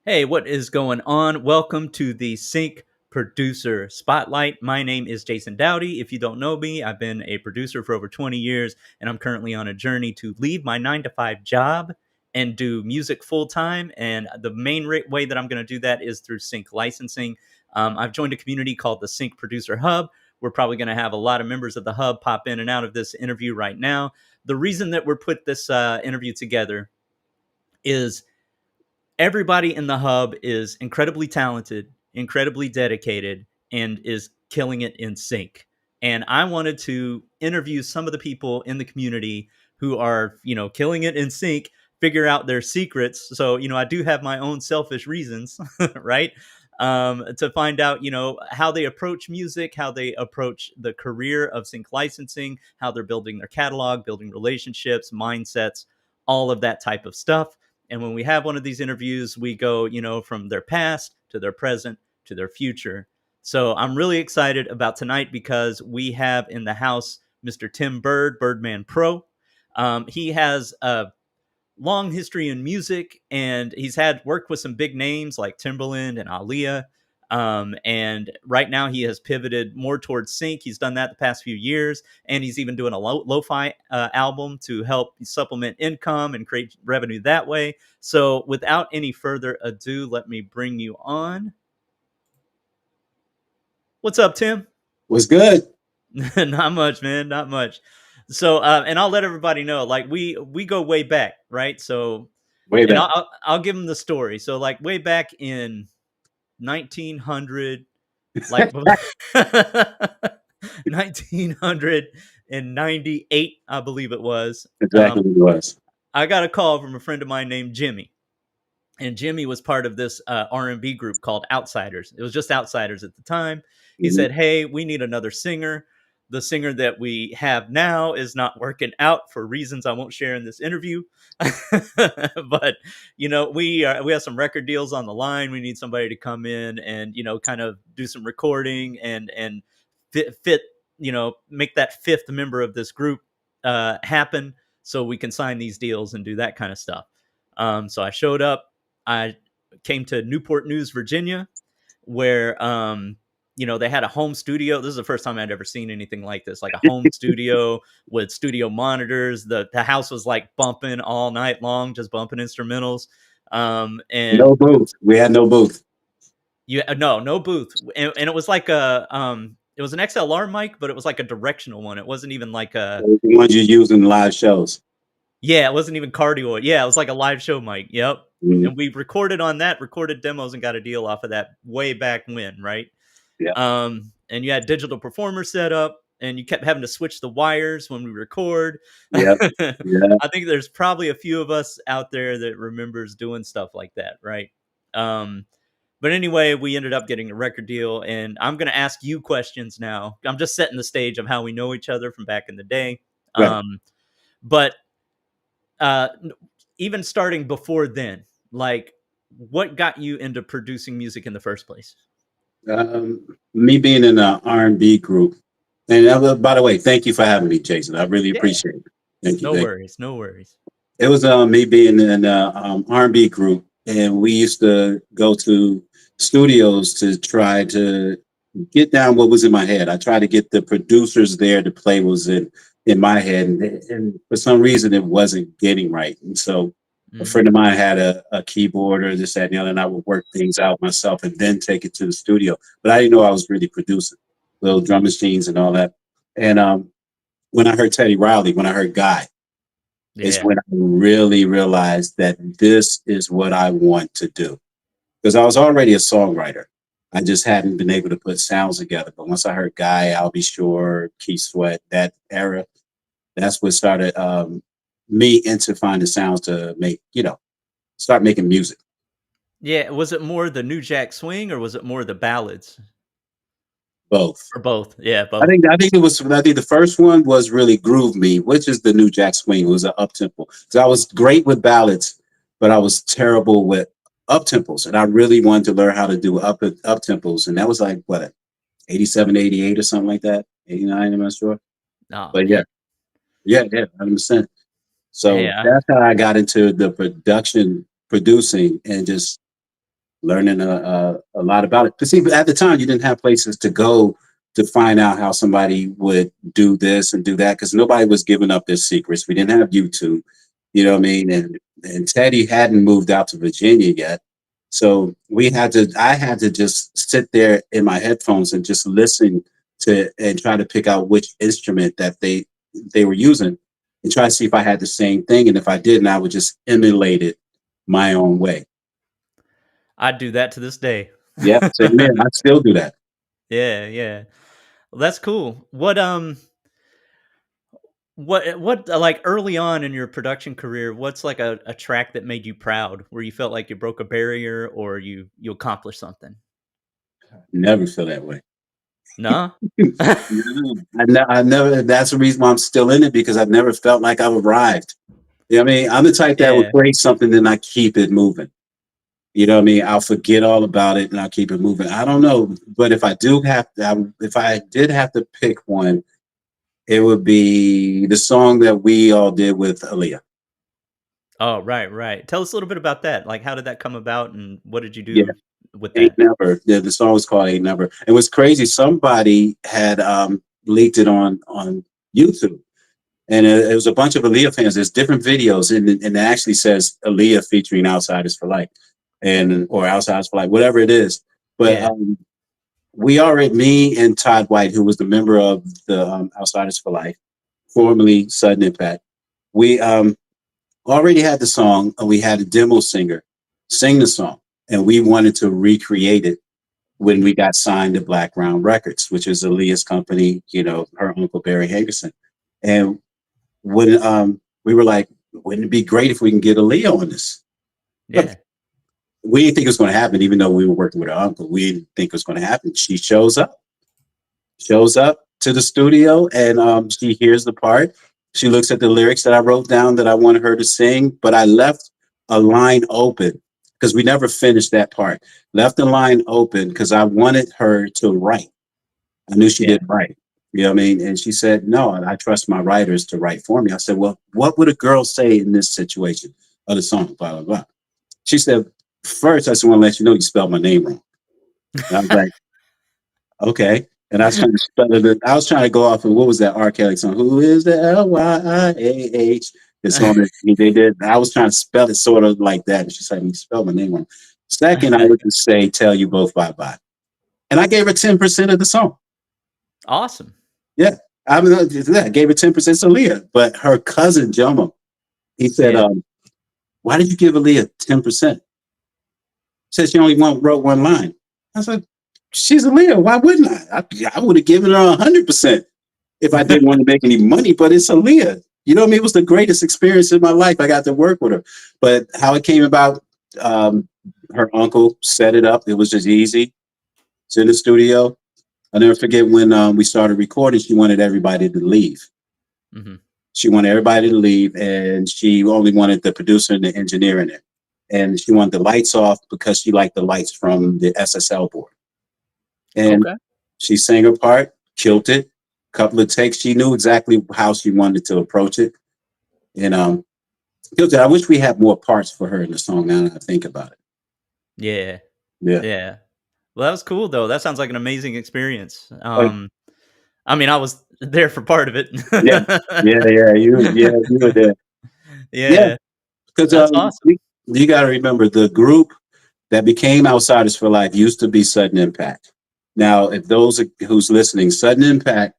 Hey, what is going on? Welcome to the Sync Producer Spotlight. My name is Jason Dowty. If you don't know me, I've been a producer for over 20 years, and I'm currently on a journey to leave my 9 to 5 job and do music full time. And the main way that I'm going to do that is through Sync licensing. I've joined a community called the Sync Producer Hub. We're probably going to have a lot of members of the hub pop in and out of this interview right now. The reason that we're put this interview together is everybody in the hub is incredibly talented, incredibly dedicated, and is killing it in sync. And I wanted to interview some of the people in the community who are, killing it in sync, figure out their secrets. So, I do have my own selfish reasons, right? To find out, how they approach music, how they approach the career of sync licensing, how they're building their catalog, building relationships, mindsets, all of that type of stuff. And when we have one of these interviews, we go, from their past to their present to their future. So I'm really excited about tonight because we have in the house Mr. Tim Byrd, Birdman Pro. He has a long history in music, and he's had worked with some big names like Timbaland and Aaliyah. And right now he has pivoted more towards sync. He's done that the past few years, and he's even doing a Lowfi album to help supplement income and create revenue that way. So without any further ado, let me bring you on. What's up, Tim? Was good. Not much, man. Not much. So, and I'll let everybody know, like we go way back, right? So, Way and back. I'll give them the story. So, like way back in 1900, like 1998, I believe it was. Exactly what it was. I got a call from a friend of mine named Jimmy, and Jimmy was part of this R&B group called Outsiders. It was just Outsiders at the time. He Mhm. said, "Hey, we need another singer. The singer that we have now is not working out for reasons I won't share in this interview. But we have some record deals on the line. We need somebody to come in and kind of do some recording and fit make that fifth member of this group happen, so we can sign these deals and do that kind of stuff." So I showed up. I came to Newport News, Virginia, where they had a home studio. This is the first time I'd ever seen anything like this, like a home studio with studio monitors. The house was like bumping all night long, just bumping instrumentals. And No booth. We had no booth. no booth, and it was like it was an XLR mic, but it was like a directional one. It wasn't even like a The ones you use in live shows. Yeah, it wasn't even cardioid. Yeah, it was like a live show mic. Yep. Mhm. And we recorded on that, recorded demos, and got a deal off of that way back when, right? Yeah. And you had digital performer set up, and you kept having to switch the wires when we record. Yeah. Yeah. I think there's probably a few of us out there that remembers doing stuff like that, right? Um, but anyway, we ended up getting a record deal, and I'm going to ask you questions now. I'm just setting the stage of how we know each other from back in the day. Right. But uh, even starting before then, like what got you into producing music in the first place? Me being in an R&B group, and by the way, thank you for having me, Jason. I really Yeah, appreciate it. Thank you. no Thank worries, no worries. you. It was me being in an R&B group, and we used to go to studios to try to get down what was in my head. I tried to get the producers there to play what was in my head, and for some reason it wasn't getting right. And so a Mm. friend of mine had a keyboard or this, that, and the other, and I would work things out myself and then take it to the studio. But I didn't know I was really producing little drum machines and all that. And when I heard Teddy Riley, when I heard Guy, is Yeah, when I really realized that this is what I want to do. Because I was already a songwriter. I just hadn't been able to put sounds together. But once I heard Guy, I'll Be Sure, Keith Sweat, that era, that's what started me into finding sounds to make, start making music. yeah. Was it more the New Jack Swing, or was it more the ballads, Both. or both? Yeah, I both. think I think it was I think the first one was really Groove Me, which is the New Jack Swing. It was an up tempo. So I was great with ballads, but I was terrible with up tempos. And I really wanted to learn how to do up tempos. And that was like what, 87, 88 or something like that. 89, I'm not sure. Oh But man, yeah, 100%. hey, So that's how I got into the producing and just learning a lot about it. But see, at the time, you didn't have places to go to find out how somebody would do this and do that because nobody was giving up their secrets. We didn't have YouTube, you know what I mean? And Teddy hadn't moved out to Virginia yet. So I had to just sit there in my headphones and just listen to and try to pick out which instrument that they were using and try to see if I had the same thing. And if I didn't, I would just emulate it my own way. I do that to this day. Yep, same here. I still do that. Yeah, yeah. Well, that's cool. What like early on in your production career, what's like a track that made you proud where you felt like you broke a barrier or you accomplished something? Never feel that way. No? No, I never. That's the reason why I'm still in it because I've never felt like I've arrived. You know what I mean? I'm the type that would Yeah. create something, then I keep it moving. You know what I mean? I'll forget all about it and I'll keep it moving. I don't know, but if I did have to pick one, it would be the song that we all did with Aaliyah. Oh, right, right. Tell us a little bit about that. Like, how did that come about, and what did you Yeah, do with Ain't that? Never. The song was called Ain't Never. It was crazy. Somebody had leaked it on YouTube. And it was a bunch of Aaliyah fans. There's different videos, and it actually says Aaliyah featuring Outsiders for Life, and or Outsiders for Life, whatever it is. But Yeah, me and Todd White, who was the member of the Outsiders for Life, formerly Sudden Impact, we already had the song, and we had a demo singer sing the song, and we wanted to recreate it when we got signed to Black Round Records, which is Aaliyah's company, you know, her uncle Barry Hankerson. And when we were like, wouldn't it be great if we can get Aaliyah on this? But yeah, we didn't think it was going to happen, even though we were working with her uncle. We didn't think it was going to happen. She shows up to the studio, and she hears the part. She looks at the lyrics that I wrote down that I wanted her to sing, but I left a line open because we never finished that part. Left the line open because I wanted her to write. I knew she yeah, didn't write. You know what I mean? And she said, no, I trust my writers to write for me. I said, well, what would a girl say in this situation of the song? Blah, blah, blah. She said, first, I just want to let you know you spelled my name wrong. And I was like, okay. And I was trying to spell it. I was trying to go off of what was that R. Kelly song? Who is the Lyah? The song that they did. I was trying to spell it sort of like that. And she said, you spelled my name wrong. Second, I would just say, tell you both bye bye. And I gave her 10% of the song. awesome. Yeah. I mean, I gave her 10% to Aaliyah, but her cousin Jomo, he said, Yeah, why did you give Aaliyah 10%? Said she only wrote one line. I said, she's Aaliyah. Why wouldn't I would have given her 100% if I didn't want to make any money, but it's Aaliyah. You know what I mean? It was the greatest experience in my life. I got to work with her. But how it came about, um, her uncle set it up. It was just easy. It's in the studio. I'll never forget when we started recording, she wanted everybody to leave. hmm, She wanted everybody to leave, and she only wanted the producer and the engineer in it. And she wanted the lights off because she liked the lights from the SSL board. And okay. she sang her part, killed it. Couple of takes, she knew exactly how she wanted to approach it, and killed it. I wish we had more parts for her in the song. Now that I think about it, Yeah, yeah, yeah. Well, that was cool though. That sounds like an amazing experience. but I mean, I was there for part of it. yeah, you were there, yeah, Yeah, because that's awesome. you got to remember the group that became Outsiders for Life used to be Sudden Impact. Now, if those who's listening, Sudden Impact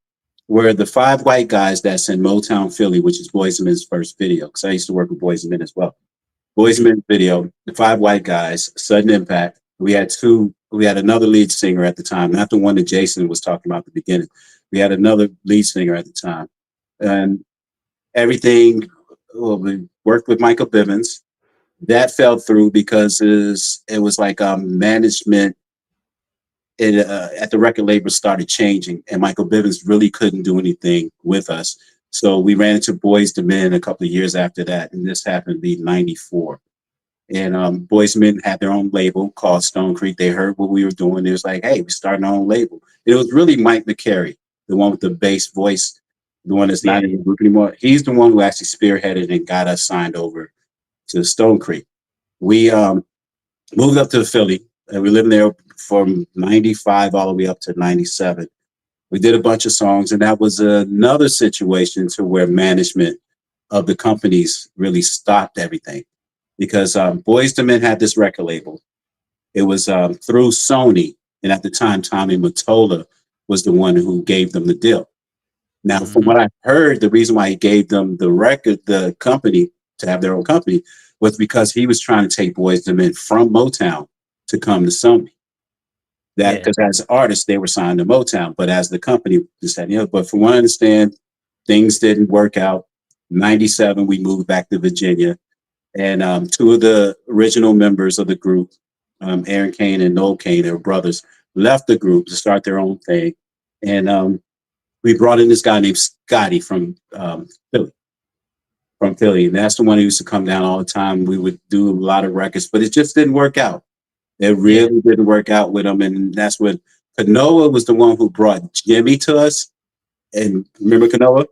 were the five white guys that's in Motown Philly, which is Boys and Men's first video, because I used to work with Boys and Men as well. Boys and Mhm. Men video, the five white guys, Sudden Impact. We had another lead singer at the time, not the one that Jason was talking about at the beginning. We had another lead singer at the time. And everything, well, we worked with Michael Bivins. That fell through because it was like management at the record label started changing, and Michael Bivins really couldn't do anything with us. So we ran into Boys to Men a couple of years after that, and this happened to be '94. And Boys to Men had their own label called Stone Creek. They heard what we were doing. It was like, hey, we're starting our own label. It was really Mike McCary, the one with the bass voice, the one that's not Yeah, in the group anymore. He's the one who actually spearheaded and got us signed over to Stone Creek. We moved up to Philly. and we lived there from 95 all the way up to 97. We did a bunch of songs, and that was another situation to where management of the companies really stopped everything because Boyz II Men had this record label. It was through Sony, and at the time, Tommy Mottola was the one who gave them the deal. Now, from Hmm. what I heard, the reason why he gave them the company to have their own company, was because he was trying to take Boyz II Men from Motown to come to Sony. That Yeah. because as artists they were signed to Motown, but as the company, this that, and the other. But from what I understand, things didn't work out. 97, we moved back to Virginia, and two of the original members of the group, Aaron Kane and Noel Kane, they were brothers, left the group to start their own thing, and we brought in this guy named Scotty Philly, from Philly, and that's the one who used to come down all the time. We would do a lot of records, but it just didn't work out. It Yeah. really didn't work out with him, and that's when Kanoa was the one who brought Jimmy to us. And remember Kanoa?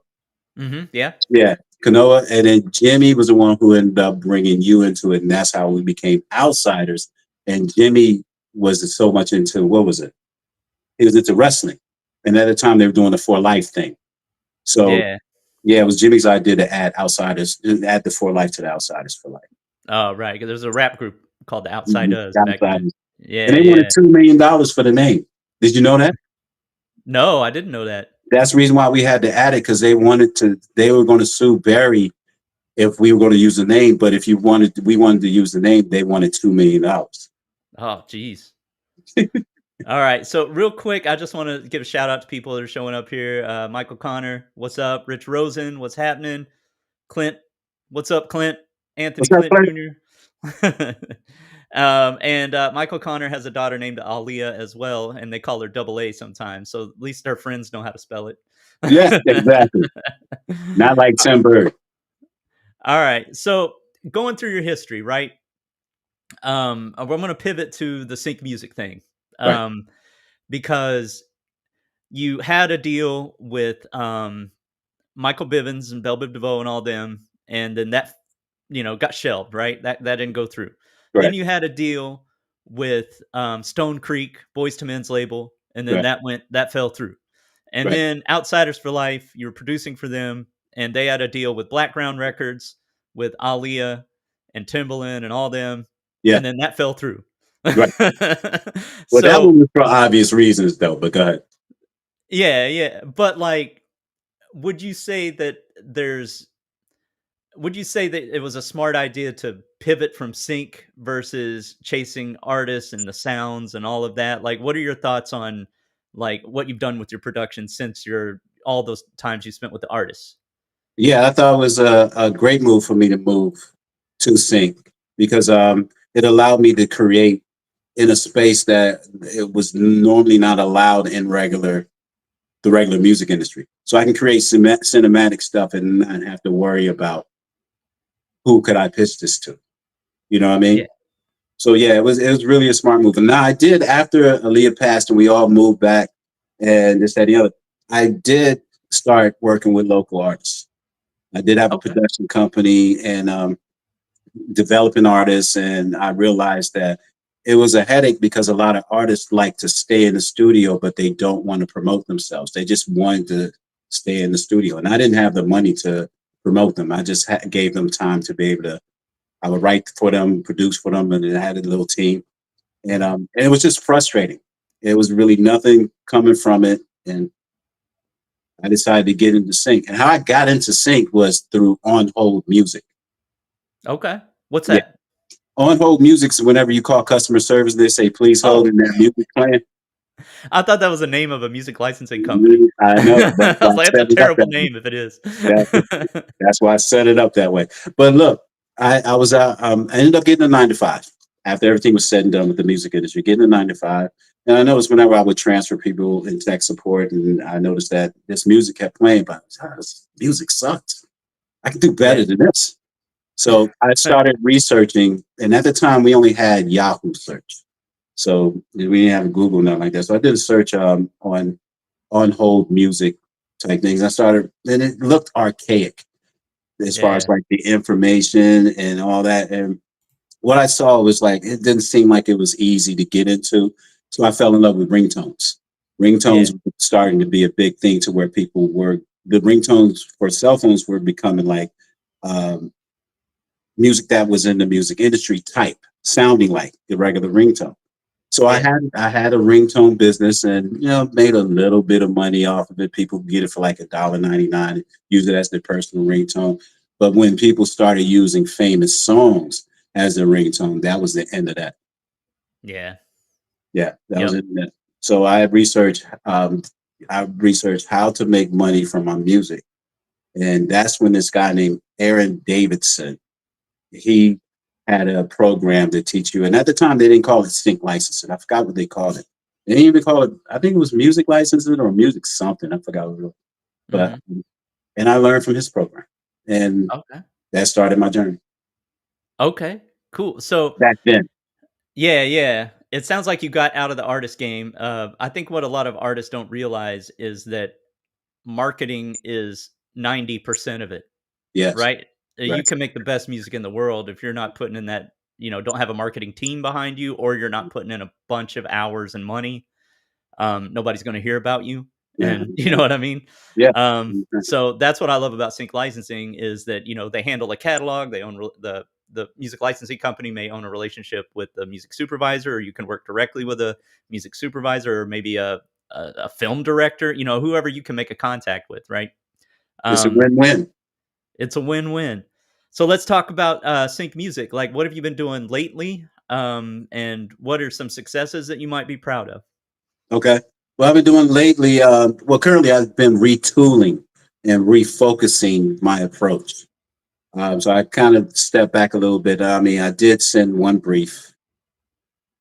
Yeah. Yeah, Kanoa, and then Jimmy was the one who ended up bringing you into it, and that's how we became outsiders. And Jimmy was so much into what was it? He was into wrestling, and at the time they were doing the For Life thing. So Yeah. yeah, it was Jimmy's idea to add outsiders, add the For Life to the Outsiders for Life. Oh, right. 'Cause there's a rap group called the Outside Mhm. Us back then. Outsiders, and Yeah, they wanted yeah. $2 million for the name. Did you know that? No, I didn't know that. That's the reason why we had to add it because they were going to sue Barry if we were going to use the name. But if we wanted to use the name, they wanted $2 million. Oh, geez. All right. So real quick, I just want to give a shout out to people that are showing up here. Michael Connor, what's up? Rich Rosen, what's happening? Clint, what's up, Clint? Anthony What's that, Clint Clay? Jr. And Michael Connor has a daughter named Aaliyah as well, and they call her Double A sometimes. So at least her friends know how to spell it. Yeah, exactly. Not like Tim Byrd. All right. So going through your history, right? I'm going to pivot to the sync music thing, Right, um, because you had a deal with Michael Bivins and Bell Biv DeVoe and all them, and then that got shelved, right? That didn't go through. Then right, you had a deal with Stone Creek, Boys to Men's label, and then right, that fell through. And right. then Outsiders for Life, you were producing for them, and they had a deal with Blackground Records with Aaliyah and Timbaland and all them, Yeah, and then that fell through. right. Well, that So one was for obvious reasons, though. But go ahead. yeah, yeah. But like, would you say that there's would you say that it was a smart idea to pivot from sync versus chasing artists and the sounds and all of that? Like, what are your thoughts on like what you've done with your production since your all those times you spent with the artists? Yeah, I thought it was a great move for me to move to sync because it allowed me to create in a space that it was normally not allowed in the regular music industry. So I can create cinematic stuff and not have to worry about who could I pitch this to. You know what I Yeah. mean? So yeah, it was really a smart move. And now I did after Aaliyah passed and we all moved back and this, that, and the other. I did start working with local artists. I did have a Okay. production company and developing artists, and I realized that it was a headache because a lot of artists like to stay in the studio, but they don't want to promote themselves. They just wanted to stay in the studio, and I didn't have the money to promote them. I just gave them time to be able to. I would write for them, produce for them, and then I had a little team, and it was just frustrating. It was really nothing coming from it, and I decided to get into sync. And how I got into sync was through on hold music. Okay. What's Yeah, that? on hold music is whenever you call customer service, they say please hold, Oh, and that music playing. I thought that was the name of a music licensing company. I know. That's I why was I like, set that's a it up terrible that way. name if it is. That's, that's why I set it up that way. But look, I was I ended up getting a 9 to 5 after everything was said and done with the music industry, getting a 9 to 5. And I noticed whenever I would transfer people in tech support, and I noticed that this music kept playing, but this music sucks. I can do Yeah. better than this. So I started researching, and at the time we only had Yahoo search. So we didn't have Google, nothing like that. So I did a search on hold music type things. I started, and it looked archaic as far as Yeah. like the information and all that. And what I saw was like it didn't seem like it was easy to get into. So I fell in love with ringtones. Yeah, Ringtones were starting to be a big thing to where people were the ringtones for cell phones were becoming like um, music that was in the music industry type, sounding like the regular ringtone. So yeah, I had a ringtone business and made a little bit of money off of it. People get it for like $1.99, use it as their personal ringtone. But when people started using famous songs as their ringtone, that was the end of that. yeah. Yeah, that was Yep. it. So I researched how to make money from my music, and that's when this guy named Aaron Davidson, he had a program to teach you. And at the time, they didn't call it sync licensing. I forgot what they called it. They didn't even call it. I think it was music licensing or music something. I forgot what it was. But Mhm. and I learned from his program, and Okay. that started my journey Okay, cool. So back then. yeah, yeah. It sounds like you got out of the artist game. I think what a lot of artists don't realize is that marketing is 90% of it, Yes, right? You right. can make the best music in the world if you're not putting in that, don't have a marketing team behind you, or you're not putting in a bunch of hours and money. Nobody's going to hear about you, Yeah, and you know what I mean. yeah. So that's what I love about sync licensing is that they handle a catalog, they own the music licensing company may own a relationship with the music supervisor, or you can work directly with a music supervisor, or maybe a film director, whoever you can make a contact with, right? It's a Um, win-win. it's a win-win. So let's talk about sync music. Like, what have you been doing lately? And what are some successes that you might be proud of? Okay. Well, I've been doing lately. Well, currently, I've been retooling and refocusing my approach. So I kind of stepped back a little bit. I mean, I did send one brief.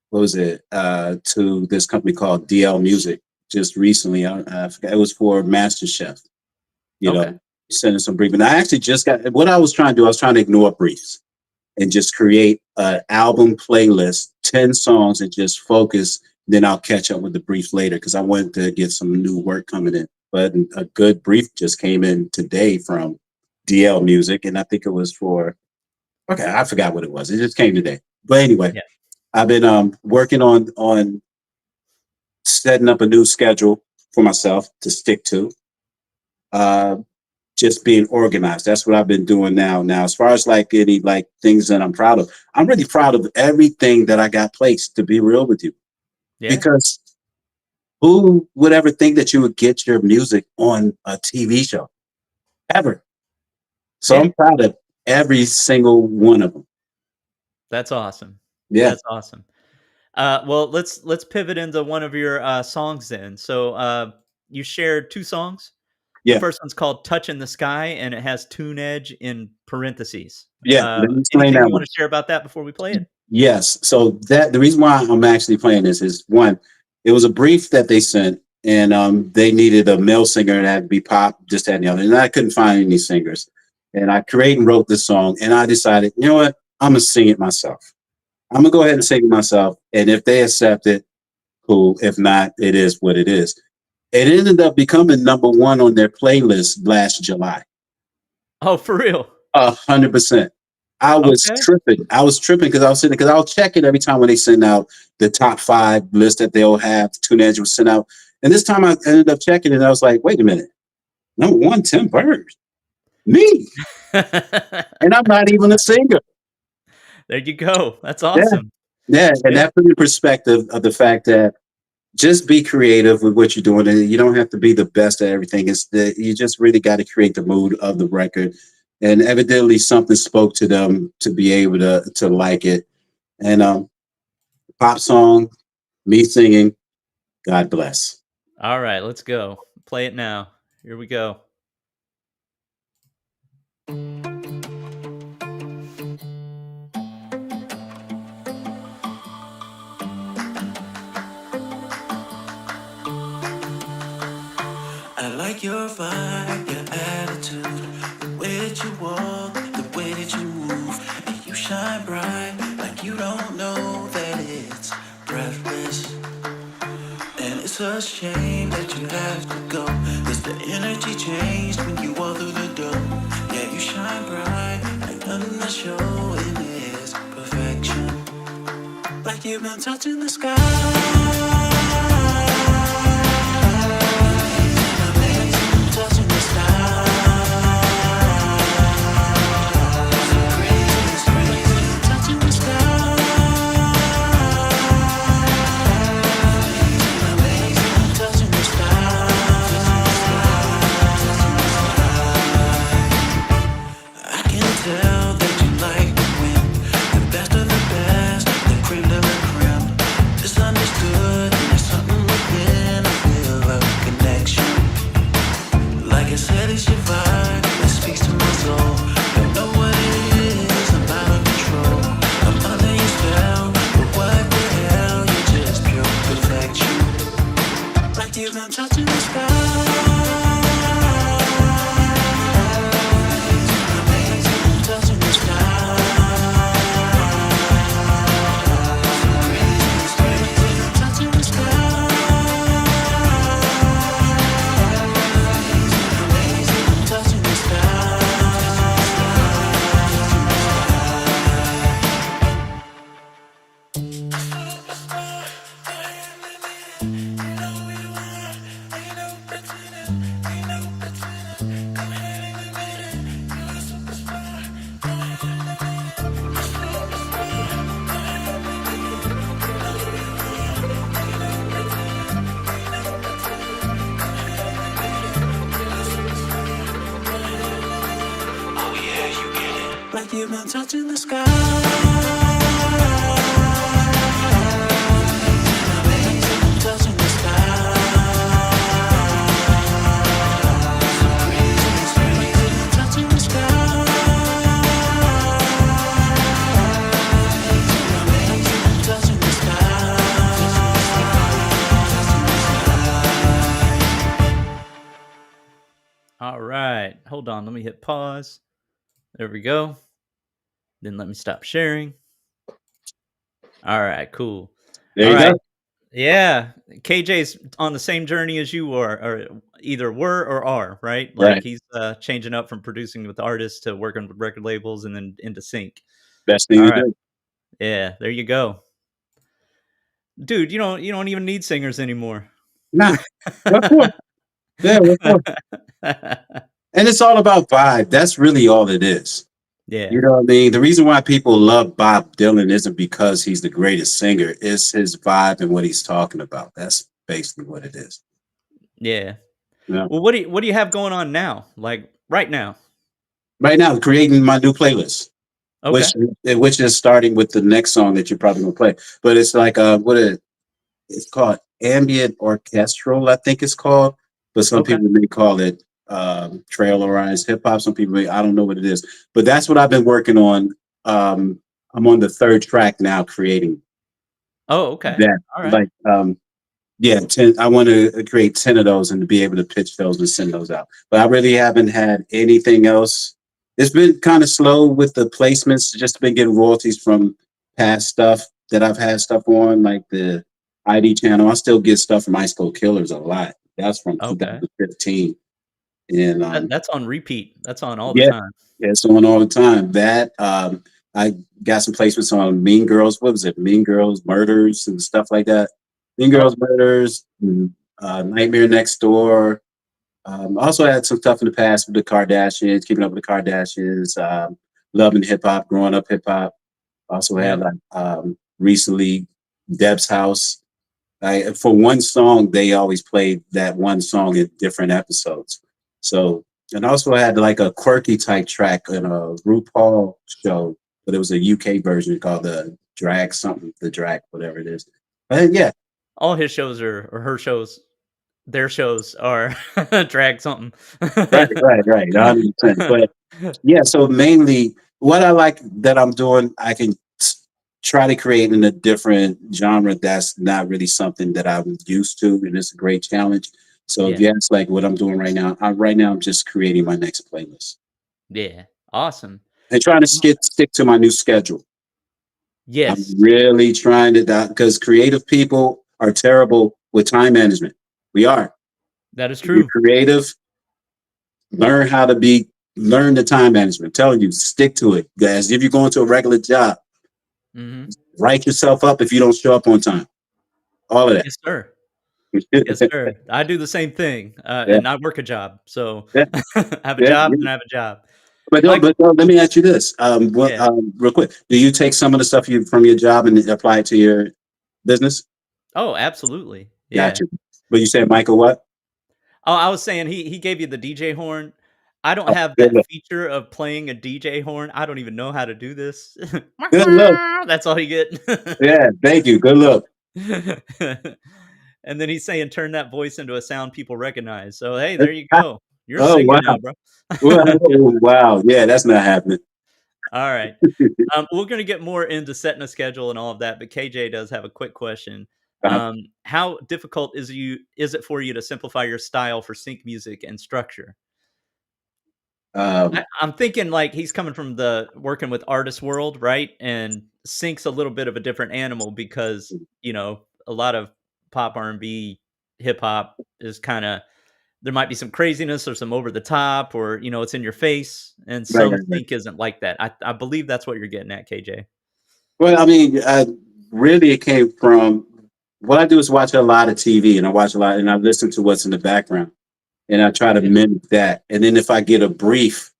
What was it? To this company called DL Music just recently. I forgot. It was for Master Chef. You Okay. know, sending some brief. And I actually just got what I was trying to do. I was trying to ignore briefs and just create an album playlist, 10 songs, and just focus. Then I'll catch up with the brief later because I wanted to get some new work coming in. But a good brief just came in today from DL Music, and I think it was for okay, I forgot what it was. It just came today. But anyway, Yeah. I've been working on setting up a new schedule for myself to stick to. Uh, just being organized. That's what I've been doing now. Now, as far as like any like things that I'm proud of, I'm really proud of everything that I got placed. To be real with you, Yeah. because who would ever think that you would get your music on a TV show ever? So Yeah. I'm proud of every single one of them. That's awesome. Yeah, That's awesome. Well, let's pivot into one of your songs then. So you shared two songs. The yeah, first one's called "Touch in the Sky," and it has "Tune Edge" in parentheses. yeah. Let me explain Anything that you want one. to share about that before we play it? Yes. So that the reason why I'm actually playing this is one, it was a brief that they sent, and they needed a male singer that would be pop, just that and the other. And I couldn't find any singers. And I created and wrote this song, and I decided, you know what? I'm gonna sing it myself. I'm gonna go ahead and sing it myself. And if they accept it, cool. If not, it is what it is. It ended up becoming number one on their playlist last July. Oh, for real? 100%. I was Okay. tripping. I was tripping because I was sitting because I'll check it every time when they send out the top five list that they'll have. Tune Edge will send out, and this time I ended up checking it. And I was like, wait a minute, number one, Tim Byrd, me, and I'm not even a singer. There you go. That's Yeah, awesome. yeah, and Yeah. that put in perspective of the fact that just be creative with what you're doing, and you don't have to be the best at everything. It's that you just really got to create the mood of the record. And evidently, something spoke to them to be able to like it. And pop song, me singing, God bless. All right, let's go. Play it now. Here we go. I like your vibe, your attitude, the way that you walk, the way that you move, and you shine bright like you don't know that it's breathless. And it's a shame that you have to go, 'cause the energy changed when you walk through the door. Yeah, you shine bright like nothing that's showing is perfection. you've been touching the sky. Touching the sky. So crazy, it's crazy. Touching the sky. Amazing, touching the sky. I can tell that you like to win. The best of the best, the creme de la creme. Misunderstood, there's something within. I feel a connection. Like I said, it's your vibe that speaks to my soul. Don't know what it is, I'm out of control. I'm under your spell, but what the hell? You're just pure perfection. Like you've been touching the sky. Amazing, touching the sky. So crazy, touching the sky. Amazing, touching the sky. Oh yeah, you get it. Like you've been touching the sky. Amazing, touching the sky. So crazy, it's crazy, touching the sky. Amazing, touching the sky. All right. Hold on. Let me hit pause. There we go. Then let me stop sharing. All right. Cool. There All you right. go. Yeah. KJ's on the same journey as you are, or either were or are, right? Like Right. he's changing up from producing with artists to working with record labels and then into sync. Best thing All to right. do. Yeah. There you go. Dude, you don't even need singers anymore. Nah. What for? Yeah, what for? And it's all about vibe. That's really all it is. Yeah. You know what I mean? The reason why people love Bob Dylan isn't because he's the greatest singer. It's his vibe and what he's talking about. That's basically what it is. Yeah. Yeah. Well, what do you have going on now? Like right now? Right now, creating my new playlist, Okay. which is starting with the next song that you're probably gonna play. But it's like it's called ambient orchestral, I think it's called. But some Okay. people may call it trailerized hip hop. Some people may, I don't know what it is. But that's what I've been working on. I'm on the third track now, creating Oh, okay. that. All right. Like yeah, 10. I want to create 10 of those and to be able to pitch those and send those out. But I really haven't had anything else. It's been kind of slow with the placements. Just been getting royalties from past stuff that I've had stuff on, like the ID channel. I still get stuff from Ice Cold Killers a lot. That's from Okay. 2015. And That's on repeat. That's on all the yeah, time. yeah, it's on all the time. That I got some placements on Mean Girls. What was it? Mean Girls Murders and stuff like that. Mean Oh, Girls Murders, Nightmare Next Door. Also had some stuff in the past with the Kardashians, Keeping Up with the Kardashians, loving hip hop, growing up hip hop. Also yeah. had like recently Deb's House. For one song, they always played that one song in different episodes. So, and also had like a quirky type track in a RuPaul show, but it was a UK version called the Drag, whatever it is. But yeah, All his shows or her shows, their shows are drag something. right, 100%. But yeah, so mainly what I like that I'm doing, I can try to create in a different genre that's not really something that I'm used to, and it's a great challenge. So Yeah. yeah, it's like what I'm doing right now. I'm just creating my next playlist Yeah. Awesome. and trying to stick to my new schedule. I'm Yes, really trying to because creative people are terrible with time management. We are. that is If you're true. creative, learn the time management. I'm telling you, stick to it. As if you're going to a regular job, Mhm. Write yourself up if you don't show up on time. All of that. Yes, sir. Yes, sir. I do the same thing, Yeah, and I work a job, so yeah, I have a yeah, job, yeah. and I have a job. But Like, let me ask you this, yeah. real quick. Do you take some of the stuff you from your job and apply it to your business? Oh, absolutely. Yeah. Gotcha. But you said Michael what? Oh, I was saying he gave you the DJ horn. I don't Oh, have good that look. feature of playing a DJ horn. I don't even know how to do this. Good look. That's all you get. Yeah, thank you. Good look. And then he's saying, "Turn that voice into a sound people recognize." So, hey, there you go. You're a Oh singer wow. now, bro. Wow. Wow. Yeah, that's not happening. All right. We're gonna get more into setting a schedule and all of that, but KJ does have a quick question. Uh, How difficult is it for you to simplify your style for sync music and structure? um, I'm thinking like he's coming from the working with artist world, right? And sync's a little bit of a different animal because, a lot of pop R&B, hip hop is kind of there might be some craziness or some over the top or, it's in your face and right, some right, right. sync isn't like that. I believe that's what you're getting at, KJ. Well, I mean, really, it came from what I do is watch a lot of TV, and I watch a lot, and I listen to what's in the background, and I try to Yeah. mimic that. And then if I get a brief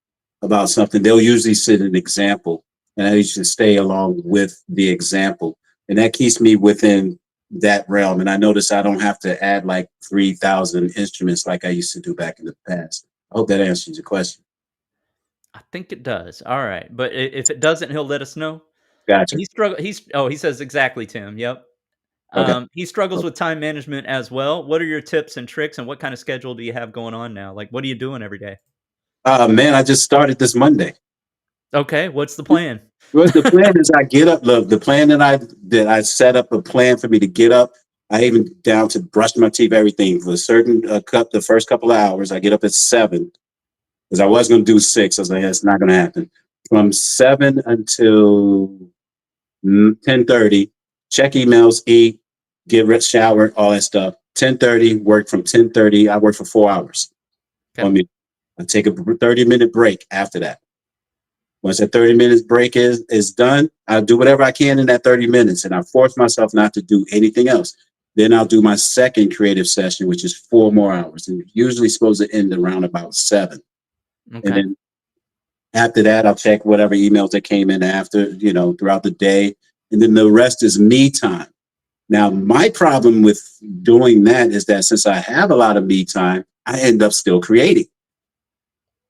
about something, they'll usually set an example, and I usually stay along with the example, and that keeps me within that realm. And I notice I don't have to add like 3,000 instruments like I used to do back in the past. I hope that answers your question. I think it does. All right. But if it doesn't, he'll let us know. Gotcha. He says exactly, Tim. Yep. Okay. He struggles with time management as well. What are your tips and tricks, and what kind of schedule do you have going on now? Like, what are you doing every day? Man, I just started this Monday. Okay, what's the plan? Well, the plan is I get up. Look, the plan that I set up a plan for me to get up. I even down to brush my teeth, everything for a certain the first couple of hours. I get up at 7 because I was going to do 6. I was like, it's not going to happen. From 7 until 10:30, check emails, eat, get showered, all that stuff. 10:30, work from 10:30. I work for 4 hours Okay. on me. I take a 30-minute break after that. Once that 30 minutes break is done, I'll do whatever I can in that 30 minutes, and I force myself not to do anything else. Then I'll do my second creative session, which is 4 more hours, and usually supposed to end around about 7. And Okay. then after that, I'll check whatever emails that came in after, throughout the day. And then the rest is me time. Now, my problem with doing that is that since I have a lot of me time, I end up still creating.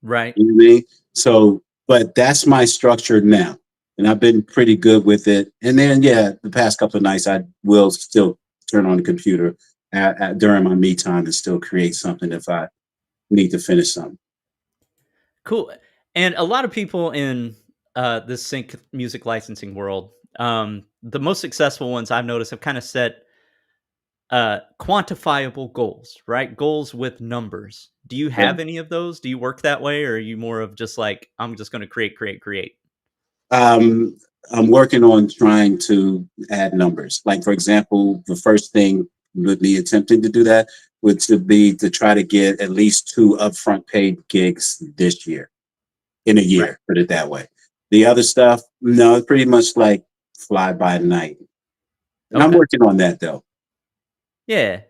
Right. You know what I mean? So, but that's my structure now. And I've been pretty good with it. And then, yeah, the past couple of nights, I will still turn on the computer during my me time and still create something if I need to finish something. Cool. And a lot of people in this sync music licensing world, the most successful ones I've noticed have kind of set quantifiable goals, right? Goals with numbers. Do you Yeah. have any of those? Do you work that way, or are you more of just like I'm just going to create, create, create? Um, I'm working on trying to add numbers. Like, for example, the first thing would be attempting to do that would to be to try to get at least 2 upfront paid gigs this year, in a Right. year, put it that way. The other stuff, no, it's pretty much like fly by night. And I'm Okay. working on that though. Yeah.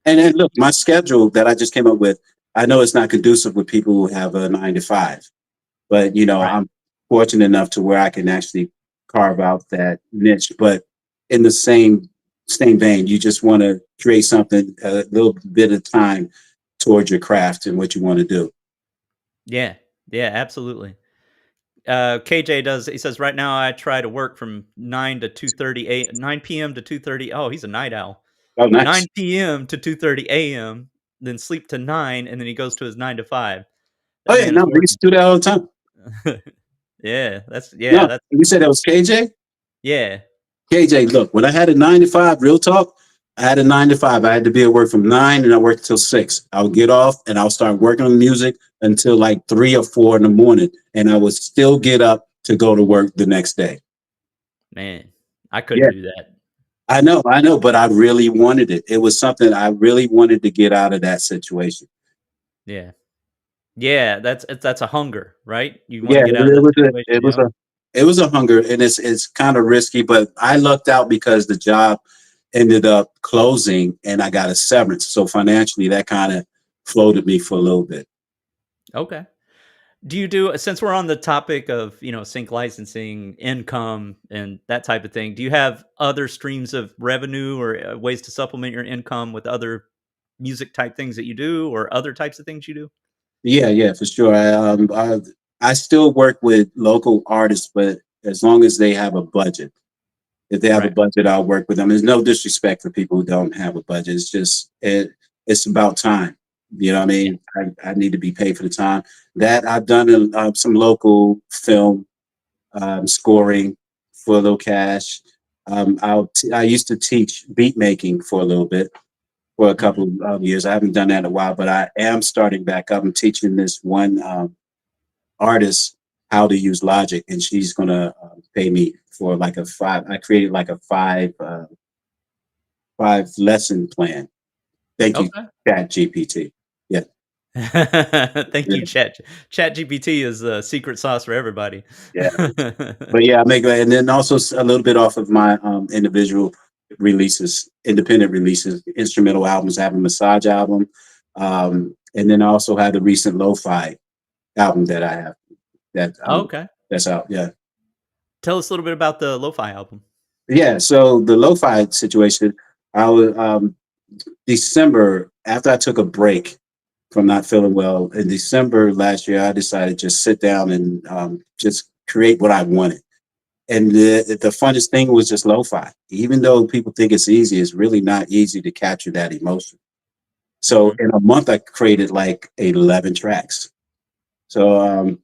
And then look, my schedule that I just came up with, I know it's not conducive with people who have a 9 to 5, but Right. I'm fortunate enough to where I can actually carve out that niche. But in the same vein, you just want to create something a little bit of time towards your craft and what you want to do. Yeah. Yeah. Absolutely. KJ does. He says right now I try to work from 9 p.m. to 2:30. Oh, he's a night owl. Oh, nice. 9 p.m. to 2:30 a.m. Then sleep to 9, and then he goes to his 9 to 5. Oh That yeah, man is no, we working. used to do that all the time. Yeah, No, that's you said that was KJ. yeah. KJ, look, when I had a 9 to 5, real talk, I had a 9 to 5. I had to be at work from 9 and I worked till 6. I would get off and I'll start working on music until like 3 or 4 in the morning. And I would still get up to go to work the next day. Man, I couldn't Yeah, do that. I know, but I really wanted it. It was something I really wanted to get out of that situation. Yeah. Yeah, that's a hunger, right? You wanna Yeah, get out of that situation, it was yep. It was a hunger, and it's kind of risky, but I lucked out because the job ended up closing, and I got a severance. So financially, that kind of floated me for a little bit. Okay. Do you do since we're on the topic of, sync licensing, income, and that type of thing, do you have other streams of revenue or, ways to supplement your income with other music type things that you do or other types of things you do? Yeah, yeah, for sure. I still work with local artists, but as long as they have a budget. If they have a Right. budget, I'll work with them. There's no disrespect for people who don't have a budget. It's just it's about time. You know what I Yeah. mean? I need to be paid for the time. That I've done some local film scoring for a little cash. I used to teach beat making for a little bit for a Mhm. couple of years. I haven't done that in a while, but I am starting back up. I'm teaching this one artist how to use Logic, and she's gonna pay me for like a five. I created like a five lesson plan. Thank you, Okay. Chat GPT. Yeah, Thank yeah, you, ChatGPT is the secret sauce for everybody. yeah. But yeah, I make and then also a little bit off of my individual releases, independent releases, instrumental albums. I have a massage album, and then I also have the recent Lowfi album that I have that Okay. that's out. Yeah. Tell us a little bit about the Lo-Fi album. Yeah, so the lo-fi situation, I was December after I took a break from not feeling well in December last year. I decided to just sit down and just create what I wanted. And the funnest thing was just lo-fi. Even though people think it's easy, it's really not easy to capture that emotion. So Mhm. in a month, I created like 11 tracks. So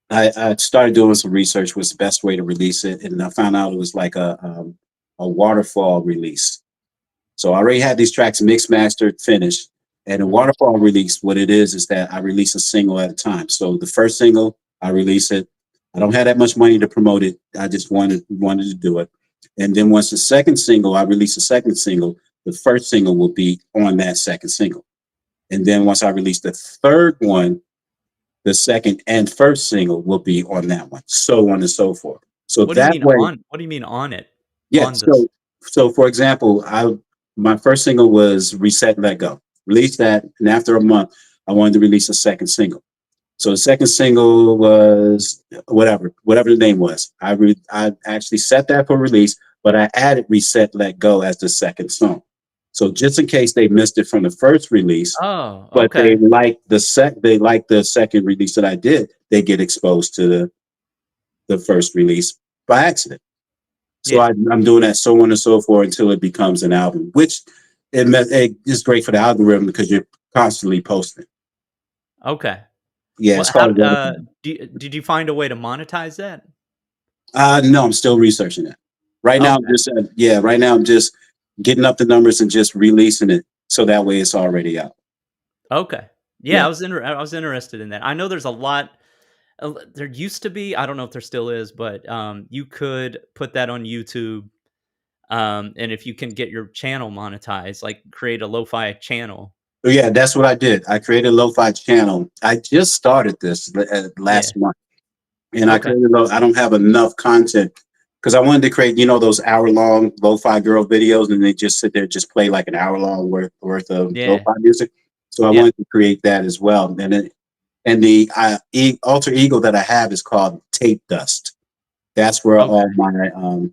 I started doing some research. What's the best way to release it? And I found out it was like a waterfall release. So I already had these tracks mixed, mastered, finished. And a Mhm. waterfall release, what it is that I release a single at a time. So the first single, I release it. I don't have that much money to promote it. I just wanted to do it. And then once the second single, I release a second single. The first single will be on that second single. And then once I release the third one, the second and first single will be on that one, so on and so forth. So What do you that mean way, on what do you mean on it? yeah. On this So for example, I my first single was "Reset, Let Go." Released that, and after a month, I wanted to release a second single. So the second single was whatever the name was. I actually set that for release, but I added "Reset, Let Go" as the second song. So just in case they missed it from the first release, Oh, but okay. they like the second release that I did, they get exposed to the first release by accident. So Yeah. I'm doing that so on and so forth until it becomes an album, which it is great for the algorithm because you're constantly posting. Okay. Yeah, What it's how called Refocusing. did you find a way to monetize that? No, I'm still researching it. Right now, Okay. right now I'm just getting up the numbers and just releasing it so that way it's already out. Okay. Yeah, Yeah. I was interested in that. I know there's a lot there used to be, I don't know if there still is, but, you could put that on YouTube, and if you can get your channel monetized, like, create a lo-fi channel. So yeah, that's what I did. I created a lo-fi channel. I just started this Yeah. last month. And I Okay. created I don't have enough content because I wanted to create, those hour-long lo-fi girl videos, and they just sit there, just play like an hour-long worth of Yeah. lo-fi music. So I Yep. wanted to create that as well. And the alter ego that I have is called Tape Dust. That's where Okay. all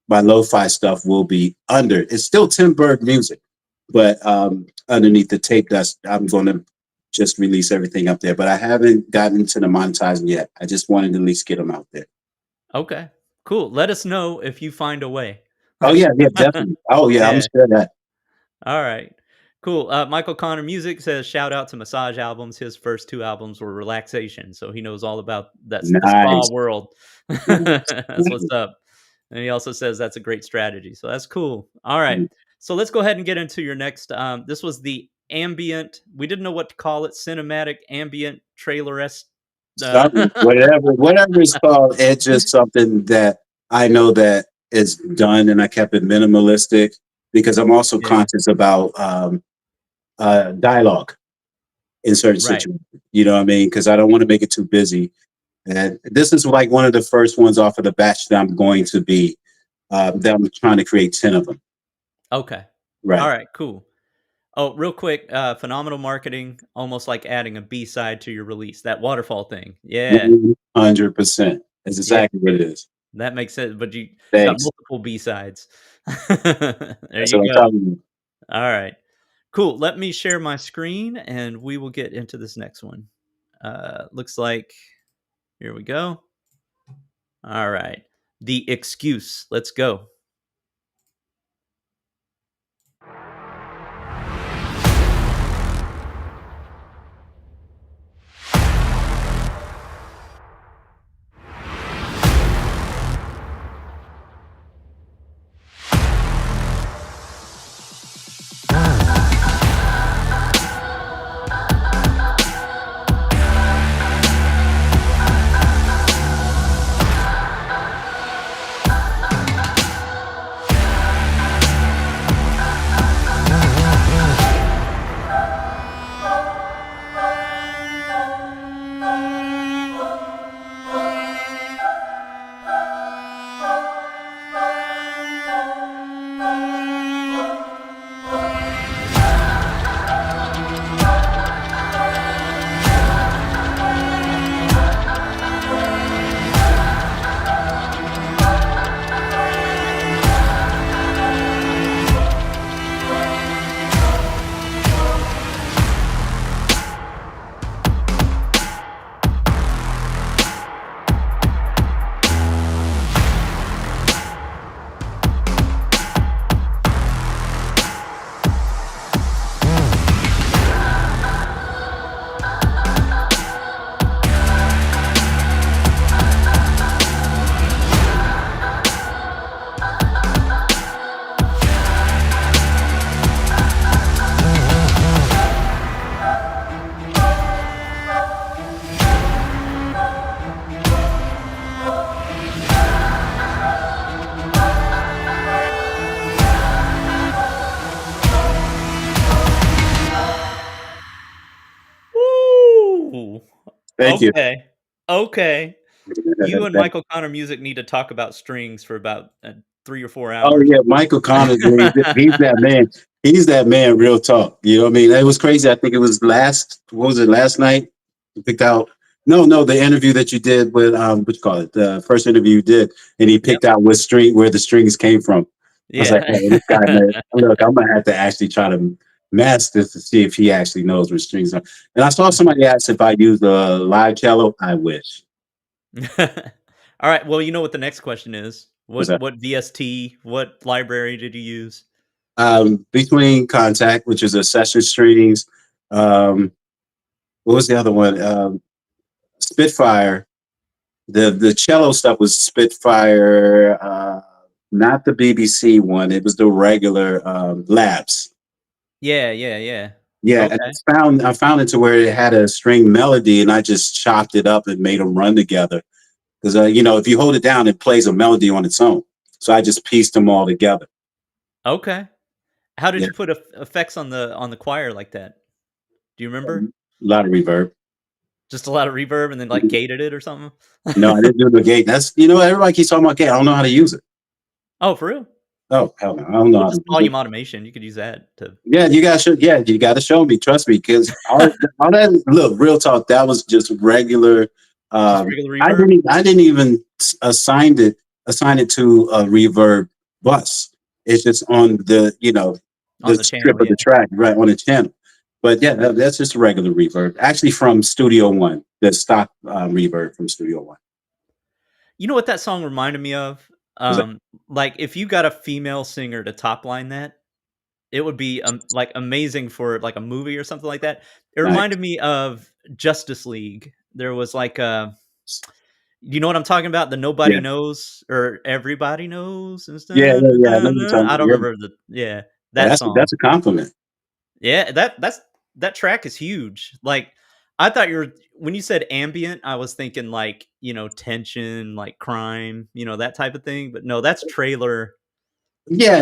my lo-fi stuff will be under. It's still Tim Byrd music, but underneath the Tape Dust, I'm going to just release everything up there. But I haven't gotten into the monetizing yet. I just wanted to at least get them out there. Okay. Cool. Let us know if you find a way. Oh yeah, yeah, definitely. Oh yeah, I'm Yeah. sure that. All right. Cool. Michael Connor Music says shout out to massage albums. His first two albums were relaxation, so he knows all about that's the spa Nice. world. That's what's up. And he also says that's a great strategy. So that's cool. All right. So let's go ahead and get into your next. This was the ambient. We didn't know what to call it. Cinematic ambient trailer esque. Something, whatever it's called, it's just something that I know that is done, and I kept it minimalistic because I'm also Yeah. conscious about dialogue in certain Right. situations. You know what I mean? Because I don't want to make it too busy. And this is like one of the first ones off of the batch that I'm going to be, that I'm trying to create 10 of them. Okay. Right. Alright, cool. Oh, real quick, phenomenal marketing, almost like adding a B-side to your release, that waterfall thing. Yeah. 100%. That's Yeah, exactly what it is. that makes sense, but you got Thanks. multiple B-sides. There That's you what I'm go. talking about. Alright. Cool, let me share my screen, and we will get into this next one. Looks like here we go. Alright. The Excuse. Let's go. Woo! Thank you. Okay. Okay. You and Michael Connor Music need to talk about strings for about, 3 or 4 Oh hours. yeah, Michael Connors, man, he's that man. He's that man, real talk. You know what I mean? It was crazy. I think it was last night? You picked out the interview that you did with what you call it, the first interview you did, and he Yep. picked out where the strings came from. I was like, Yeah. oh, this guy, man, look, I'm gonna have to actually try to mask this to see if he actually knows where strings are. And I saw somebody ask if I use a live cello. I wish. Alright, well, you know what the next question is. Was What VST, what library did you use? between contact, which is a session strings. Um, what was the other one? Spitfire. The cello stuff was Spitfire, not the BBC one. It was the regular Labs. Yeah, yeah, yeah. Yeah, and Okay. I found it to where it had a string melody, and I just chopped it up and made them run together. Because if you hold it down, it plays a melody on its own. So I just pieced them all together. Okay. How did Yeah, you put effects on the choir like that? Do you a remember? lot of reverb. Just a lot of reverb and then, like, gated it or something? No, I didn't do the gate. That's everybody keeps talking about gate. I don't know how to use it. Oh, for real? Oh hell no, I don't know Well, how just to use it. volume automation, you could use that to Yeah, you gotta show me. Trust me, because all that look, real talk, that was just regular. just regular I reverb didn't even assign it to a reverb bus. It's just on the on the strip channel, of yeah. the track right on the channel. But yeah, that's just a regular reverb. Actually, from Studio One, the stock reverb from Studio One. You know what that song reminded me of? Was that, Like, if you got a female singer to top line that, it would be, like, amazing for, like, a movie or something like that. It nice. reminded me of Justice League. There was, like, a you know what I'm talking about? The Nobody Yeah, Knows or Everybody Knows yeah, instead. yeah, yeah. I know what you're talking I about. don't Yeah, remember well, that song. that's a compliment. Yeah, that track is huge. Like, I thought you were when you said ambient, I was thinking like, tension, like crime, that type of thing. But no, Yeah,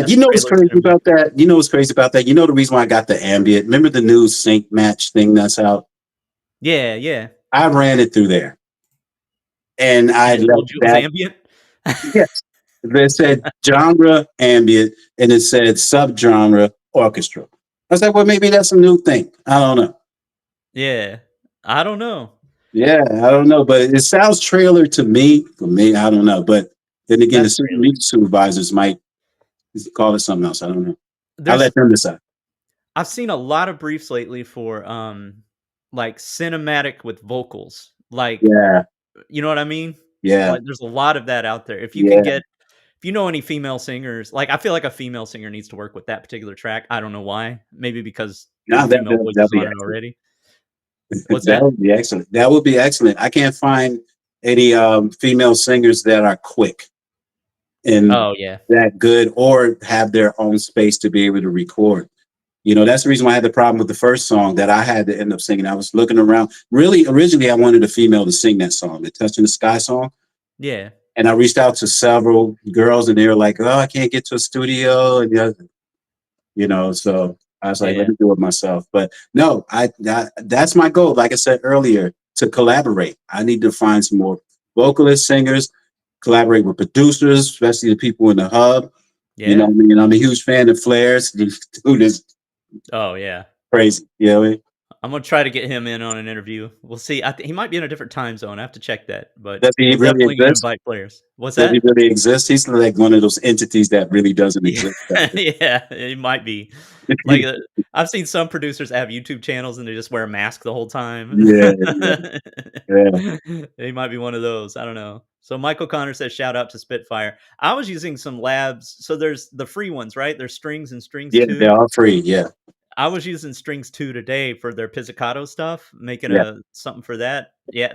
that's you know what's trailer crazy cinema. about that? You know what's crazy about that? You know the reason why I got the ambient? Remember the new sync match thing that's out? Yeah, yeah. I ran it through there. and I And it left told you it was that. ambient? Yes, it said genre ambient, and it said subgenre orchestral. I was like, well, maybe that's a new thing. I don't know. Yeah. I don't know. Yeah, I don't know, but it sounds trailer to me. For me, I don't know. But then again, the That's super trailer. music supervisors might call it something else. I don't know. I'll There's let them decide. I've seen a lot of briefs lately for, like, cinematic with vocals. Like, Yeah, you know what I mean? yeah, Like, there's a lot of that out there. yeah. If you know any female singers, like, I feel like a female singer needs to work with that particular track. I don't know why. Maybe because No, the female voice that'll is be on it excellent. already. What's That that? would be excellent. That would be excellent. I can't find any female singers that are quick and Oh, yeah. that good or have their own space to be able to record. You know, that's the reason why I had the problem with the first song that I had to end up singing. I was looking around. Really, originally, I wanted a female to sing that song, the Touch in the Sky song. Yeah. And I reached out to several girls, and they were like, "Oh, I can't get to a studio," and so I was like, "Let Yeah. me do it myself." But no, that's my goal. Like I said earlier, to collaborate. I need to find some more vocalists, singers, collaborate with producers, especially the people in the hub. You know Yeah. what I mean? I'm a huge fan of Flares. Dude is Oh, yeah. crazy. You know what I mean? I'm gonna try to get him in on an interview. We'll see. I think he might be in a different time zone. I have to check that, but Does he we're really definitely gonna exist? invite players. What's Does he that? really exist? He's like one of those entities that really doesn't Yeah, exist out yeah, it might be. there. Like, I've seen some producers have YouTube channels and they just wear a mask the whole time. Yeah, yeah, yeah, He might be one of those. I don't know. So Michael Connor says, "Shout out to Spitfire." I was using some labs. So there's the free ones, right? There's Strings and Strings yeah. They're 2. all free. Yeah, I was using Strings 2 today for their pizzicato stuff, making yeah, a something for that. Yeah,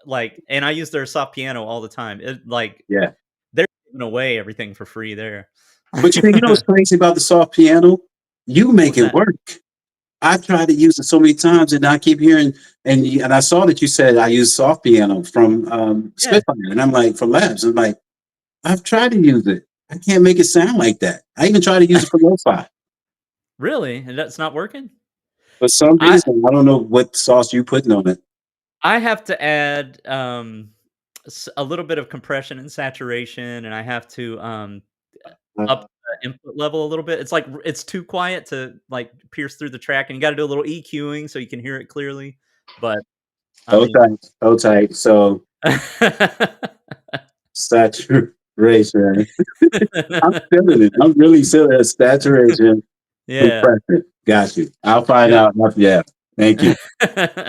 like, and I use their soft piano all the time. yeah. They're giving away everything for free there. But you know what's crazy about the soft piano? You make What's it that? work. I've tried to use it so many times, and I keep hearing and I saw that you said I use soft piano from Yeah, Spitfire, and I'm like from Labs. I'm like I've tried to use it. I can't make it sound like that. I even tried to use it for Lowfi. really? And that's not working? For some I reason, I don't know what sauce you putting on it. I have to add, a little bit of compression and saturation, and I have to, up the input level a little bit. It's like it's too quiet to, like, pierce through the track, and you gotta do a little EQing so you can hear it clearly, but, I So mean tight, so tight. So saturation. I'm feeling it. I'm really feeling it. Saturation, Yeah, compression. Got you. I'll find yep. out. Yeah. Thank you.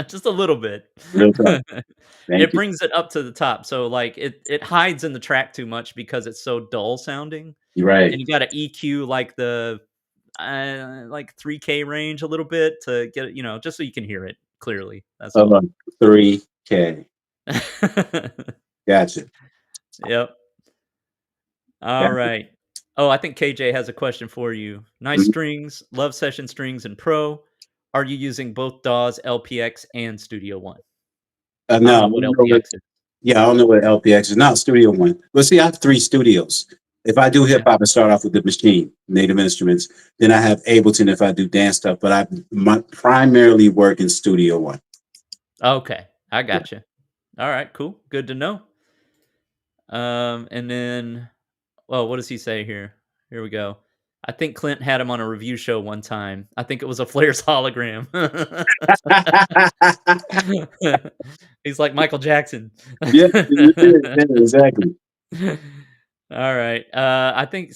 Just a little bit. Real talk. Thank It you. brings it up to the top, so, like, it hides in the track too much because it's so dull sounding, You're right. and you gotta EQ, like, like, 3K range a little bit to get it, just so you can hear it clearly, that's Hold all. on. 3K. Gotcha. Yep. Gotcha. Alright. Oh, I think KJ has a question for you. Nice Mhm. strings, love session strings and Pro. Are you using both DAWs, LPX, and Studio One? I No, don't I know what don't know what. LPX is. Yeah, I don't know what LPX is. Not Studio One. But see, I have 3 studios. If I do hip Okay. hop, I start off with the machine, Native Instruments. Then I have Ableton if I do dance stuff. But primarily work in Studio One. Okay, I Yeah. gotcha. Alright, cool. Good to know. And then, well, what does he say here? Here we go. I think Clint had him on a review show one time. I think it was a Flair's hologram. He's like Michael Jackson. Yeah, yeah, exactly. Alright, I think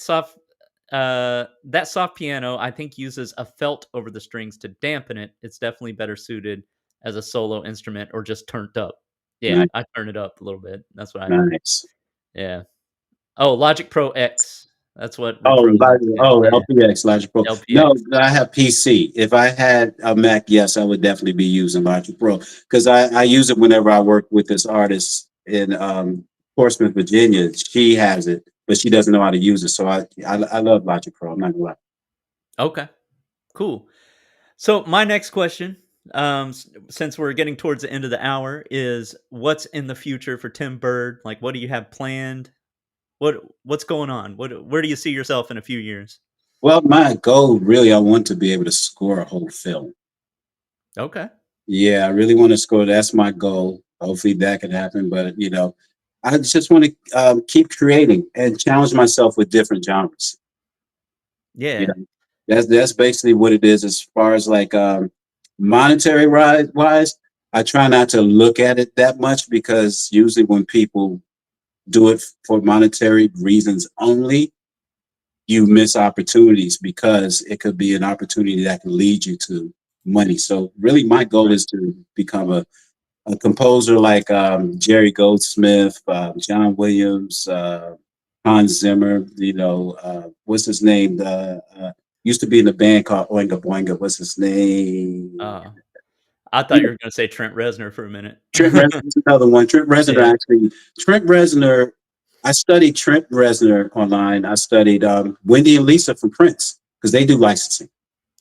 that soft piano, I think, uses a felt over the strings to dampen it. It's definitely better suited as a solo instrument or just turned up. Yeah, Nice, I turn it up a little bit. That's what I do. nice. Yeah. Oh, Logic Pro X. That's what Rick Oh, Rose said. Yeah, LPX, Logic Pro. No, LPX. I have PC. If I had a Mac, yes, I would definitely be using Logic Pro because I use it whenever I work with this artist in Portsmouth, Virginia. She has it, but she doesn't know how to use it. So I love Logic Pro. I'm not gonna lie. Okay, cool. So my next question, since we're getting towards the end of the hour, is what's in the future for Tim Byrd? Like, what do you have planned? What's going on? Where do you see yourself in a few years? Well, my goal really, I want to be able to score a whole film. Okay. Yeah, I really want to score. That's my goal. Hopefully that can happen. But I just want to keep creating and challenge myself with different genres. You Yeah. know, that's basically what it is as far as like monetary wise. I try not to look at it that much because usually when people do it for monetary reasons only, you miss opportunities because it could be an opportunity that can lead you to money. So really my goal Right. is to become a composer like Jerry Goldsmith, John Williams, Hans Zimmer, what's his name? Used to be in the band called Oinga Boinga. What's his name? Uh, I thought You you know, were gonna say Trent Reznor for a minute. Trent Reznor is another one. Yeah. Trent Reznor, I studied Trent Reznor online. I studied Wendy and Lisa from Prince because they do licensing.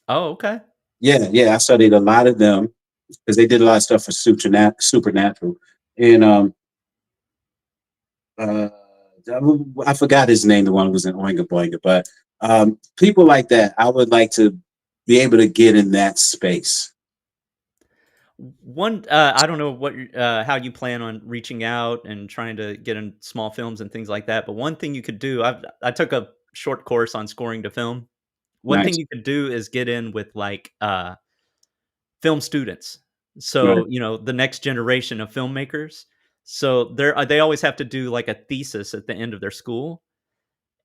Oh, okay. Yeah, yeah. I studied a lot of them because they did a lot of stuff for Supernatural. And uh, I forgot his name, the one who was in Oinga Boinga. But people like that, I would like to be able to get in that space. One, I don't know how you plan on reaching out and trying to get in small films and things like that, but one thing you could do, I took a short course on scoring to film. One thing Nice. you could do is get in with, like, film students. Right. So, the next generation of filmmakers. So, they always have to do, like, a thesis at the end of their school,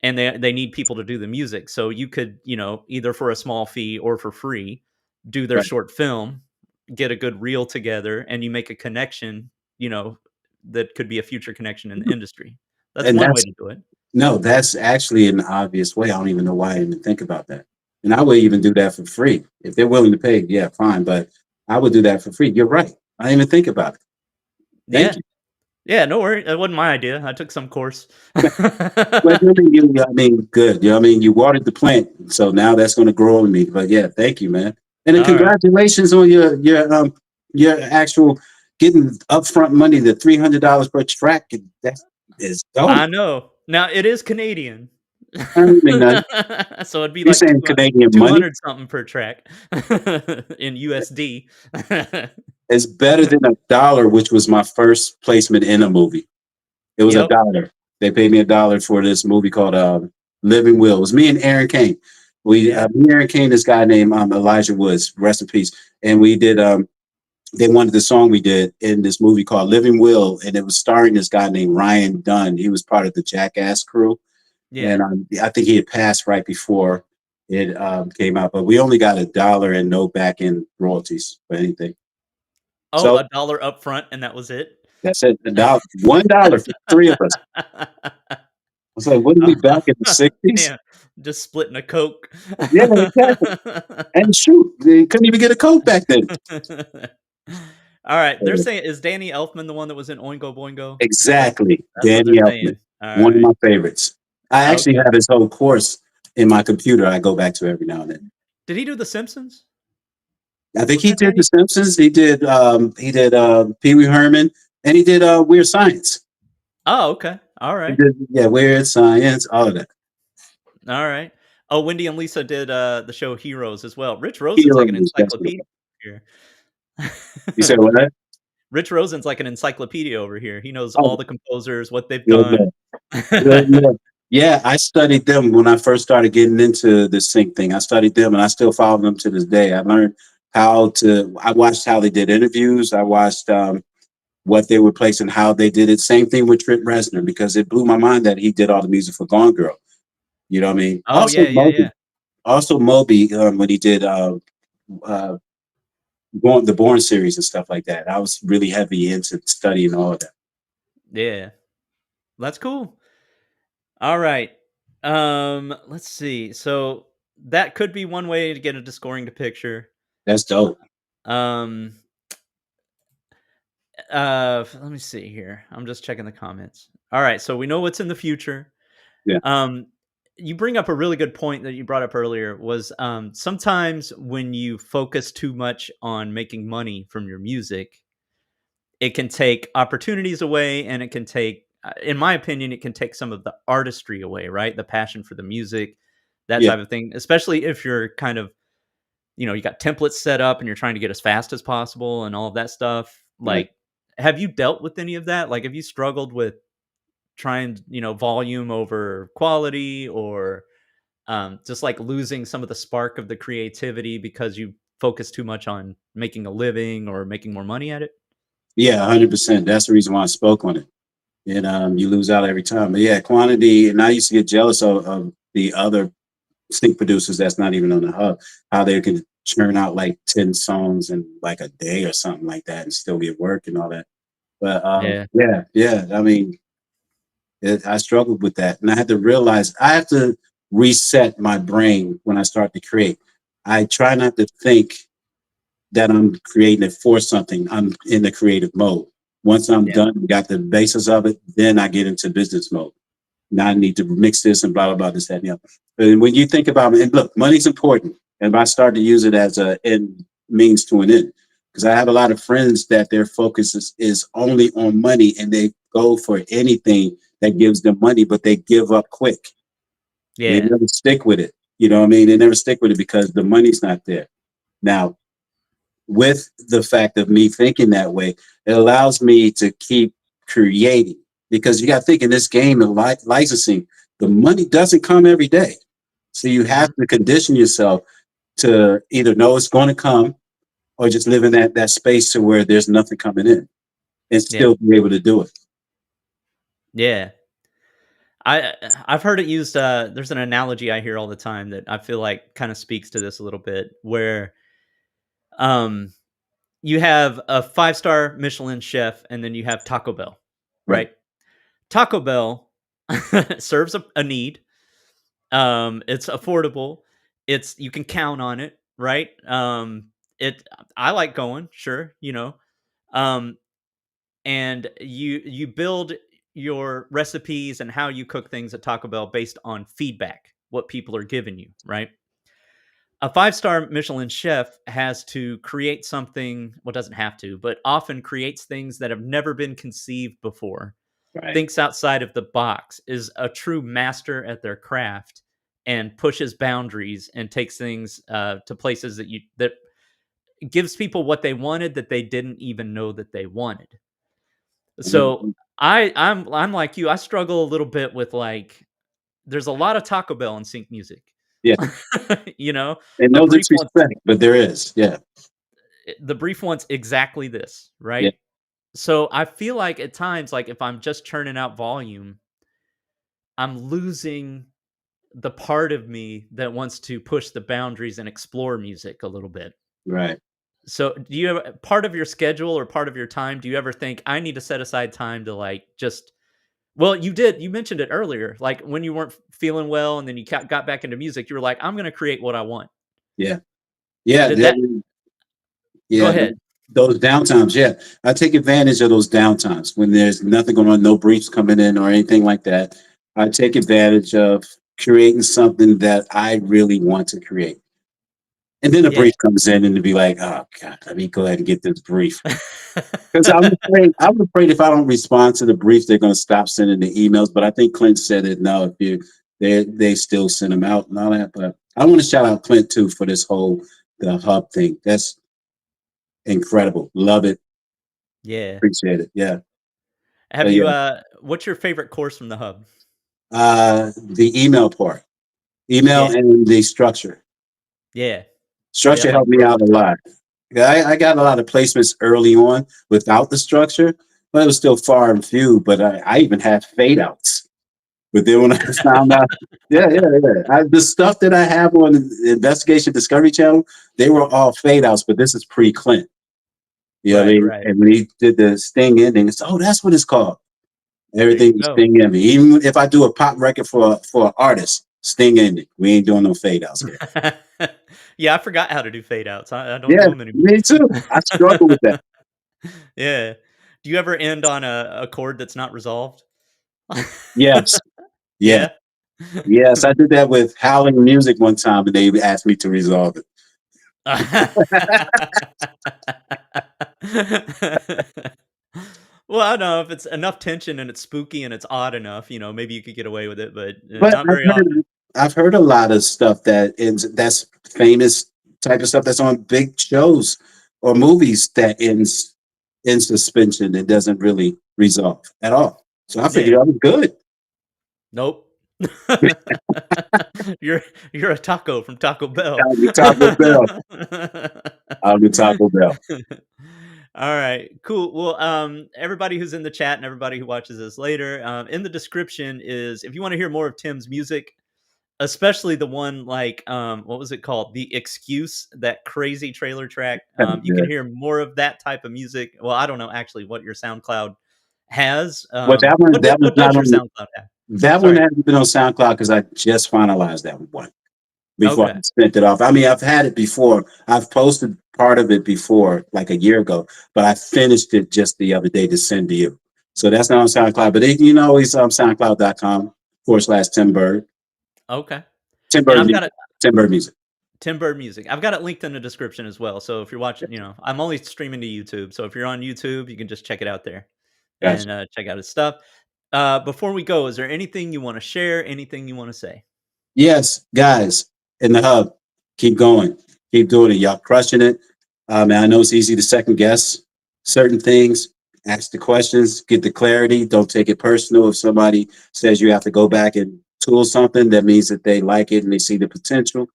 and they need people to do the music. So you could, either for a small fee or for free, do their Right. short film, get a good reel together, and you make a connection, you know, that could be a future connection in the industry. That's And one way that's to do it. No, that's actually an obvious way. I don't even know why I didn't think about that. And I would even do that for free. If they're willing to pay, yeah, fine. But I would do that for free. You're right. I didn't even think about it. Thank Yeah. you. Yeah, no worry. It wasn't my idea. I took some course. But good. You watered the plant, so now that's going to grow on me. But yeah, thank you, man. And then All right. congratulations on your actual getting upfront money, the $300 per track. That is dope. I know. Now it is Canadian. I don't mean nothing. So it'd be You're like saying Canadian money 200 something per track in USD. is better than $1, which was my first placement in a movie. It was a Yep. dollar. They paid me $1 for this movie called Living Will. It was me and Aaron Kane. Yeah. Me and Aaron Kane, this guy named Elijah Woods, rest in peace. And we did. They wanted the song we did in this movie called Living Will, and it was starring this guy named Ryan Dunn. He was part of the Jackass crew, and Yeah. I think he had passed right before it came out. But we only got $1 and no back end royalties for anything. Oh, So a dollar upfront and that was it? that's it. $1 for three of us. I was like, "What are we back in the '60s?" Damn, just splitting a Coke. Yeah, exactly. And shoot, they couldn't even get a coat back then. Alright, they're saying is Danny Elfman the one that was in Oingo Boingo? Exactly, That's what they're Danny Elfman, saying. one of Alright. my favorites. I actually Okay. have his whole course in my computer. I go back to every now and then. Did he do The Simpsons? I think Was he that did The Danny? Simpsons. He did Pee Wee Herman, and he did Weird Science. Oh, okay. He Alright. did Weird Science, all of that. Alright. Oh, Wendy and Lisa did, the show Heroes as well. Rich Rosen's like an Heroes, that's what it encyclopedia was. here. You said what? Rich Rosen's like an encyclopedia over here. He knows Oh, all the composers, what they've good done. man. Good man. Yeah, I studied them when I first started getting into the sync thing. I studied them and I still follow them to this day. I watched how they did interviews. I watched what they were placing, how they did it. Same thing with Trent Reznor, because it blew my mind that he did all the music for Gone Girl. You know what I mean? Oh, yeah, yeah, yeah. Also Moby, when he did uh, the Born series and stuff like that. I was really heavy into studying all of that. Yeah. That's cool. Alright. Let's see. So, that could be one way to get into scoring to picture. That's dope. Um, let me see here. I'm just checking the comments. Alright, so we know what's in the future. Yeah, Um, you bring up a really good point that you brought up earlier was, sometimes when you focus too much on making money from your music, it can take opportunities away and it can take in my opinion, it can take some of the artistry away, right? The passion for the music, that yeah, type of thing, especially if you're kind of, you got templates set up and you're trying to get as fast as possible and all of that stuff. right. Like, have you dealt with any of that? Like, have you struggled with trying, volume over quality, or just like losing some of the spark of the creativity because you focus too much on making a living or making more money at it? Yeah, 100%. That's the reason why I spoke on it. And you lose out every time. But yeah, quantity. And I used to get jealous of the other sync producers that's not even on the hub, how they can churn out like 10 songs in like a day or something like that and still get work and all that. But Yeah. yeah. I mean, I struggled with that. And I had to realize I have to reset my brain when I start to create. I try not to think that I'm creating it for something. I'm in the creative mode. Once I'm Yeah. done, got the basis of it, then I get into business mode. Now I need to mix this and blah, blah, blah, this, that, and the other. And when you think about it, and look, money's important. And I start to use it as a end means to an end. Because I have a lot of friends that their focus is only on money and they go for anything that gives them money, but they give up quick. They Yeah. never stick with it. You know what I mean? They never stick with it because the money's not there. Now, with the fact of me thinking that way, it allows me to keep creating because you got to think in this game of licensing, the money doesn't come every day. So you Hmm. have to condition yourself to either know it's going to come or just live in that space to where there's nothing coming in and Yeah. still be able to do it. Yeah. I've heard it used. There's an analogy I hear all the time that I feel like kind of speaks to this a little bit, where um you have a 5-star Michelin chef, and then you have Taco Bell, Right. right? Taco Bell serves a need. It's affordable. You can count on it, right? It I like going, sure, Um, and you build your recipes and how you cook things at Taco Bell based on feedback, what people are giving you, right? A 5-star Michelin chef has to create something, well, doesn't have to, but often creates things that have never been conceived before, Right. thinks outside of the box, is a true master at their craft, and pushes boundaries and takes things to places that gives people what they wanted that they didn't even know that they wanted. So Mhm. I'm like you. I struggle a little bit with, like, there's a lot of Taco Bell in sync music. Yeah. you know, And the no brief ones, disrespect, but there is. Yeah. the brief ones exactly this, Yeah. right? So I feel like at times, like if I'm just churning out volume, I'm losing the part of me that wants to push the boundaries and explore music a little bit. Right. So, do you have part of your schedule or part of your time? Do you ever think I need to set aside time to, like, just, well, you did. You mentioned it earlier. Like when you weren't feeling well and then you got back into music, you were like, I'm going to create what I want. Yeah. Yeah. Did that, go Yeah, ahead. those downtimes. Yeah, I take advantage of those downtimes when there's nothing going on, no briefs coming in or anything like that. I take advantage of creating something that I really want to create. And then a Yeah. brief comes in and to be like, oh God, let me go ahead and get this brief. Because I'm afraid if I don't respond to the brief, they're going to stop sending the emails. But I think Clint said it. No, if you they still send them out and all that. But I want to shout out Clint too for this whole the hub thing. That's incredible. Love it. Yeah. Appreciate it. Yeah. Have But you, yeah, what's your favorite course from the hub? the email part, email Yeah. and the structure. Yeah. Yeah. Structure Like helped me out a robot. lot. Yeah, I got a lot of placements early on without the structure, but it was still far and few. But I even had fade outs. But then when I found out, yeah. The stuff that I have on the Investigation Discovery Channel, they were all fade outs, but this is pre Clint. You know what I Right. mean? Right. And when he did the Sting ending, it's, oh, that's what it's called. There you Everything is go. Sting ending. Even if I do a pop record for an artist, Sting ending. We ain't doing no fade outs here. Yeah. I forgot how to do fade outs. I don't Yeah, do them anymore. me too. I struggle with that. Yeah. Do you ever end on a chord that's not resolved? Yes, yeah, Yeah. yes. I did that with Howling Music one time, and they asked me to resolve it. Well, I don't know if it's enough tension and it's spooky and it's odd enough, maybe you could get away with it, but But not very often. I've heard a lot of stuff that's famous type of stuff that's on big shows or movies that ends. in suspension. It doesn't really resolve at all. So I figured Yeah. I was good. Nope. you're you're a taco from Taco Bell. I'll be Taco Bell. I'll be Taco Bell. All right, cool. Well, everybody who's in the chat and everybody who watches this later, in the description is if you want to hear more of Tim's music, especially the one like what was it called? The Excuse, that crazy trailer track. You can Yeah. hear more of that type of music. Well, I don't know actually what your SoundCloud has. But that one, that was What does not your on. SoundCloud have? That one Sorry. hasn't been on SoundCloud because I just finalized that one before I Okay. sent it off. I mean, I've had it before. I've posted part of it before, like a year ago, but I finished it just the other day to send to you. So that's not on SoundCloud, but it's on SoundCloud.com/Tim Byrd. Okay. Tim And Byrd I've got Music. it. Tim Byrd Music. Tim Byrd Music. I've got it linked in the description as well. So if you're watching, I'm only streaming to YouTube. So if you're on YouTube, you can just check it out there Gotcha. and check out his stuff. Before we go, is there anything you want to share? Anything you want to say? Yes, guys in the hub, keep going, keep doing it. Y'all crushing it. And I know it's easy to second guess certain things. Ask the questions, get the clarity. Don't take it personal. If somebody says you have to go back and tool something, that means that they like it and they see the potential.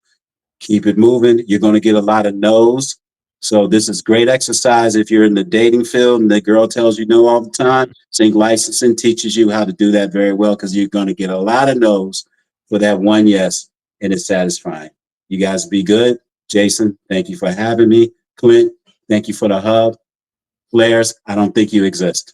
Keep it moving. You're going to get a lot of no's. So this is great exercise if you're in the dating field and the girl tells you no all the time. Sync licensing teaches you how to do that very well because you're going to get a lot of no's for that one yes, and it's satisfying. You guys be good. Jason, thank you for having me. Clint, thank you for the hub. Flares, I don't think you exist.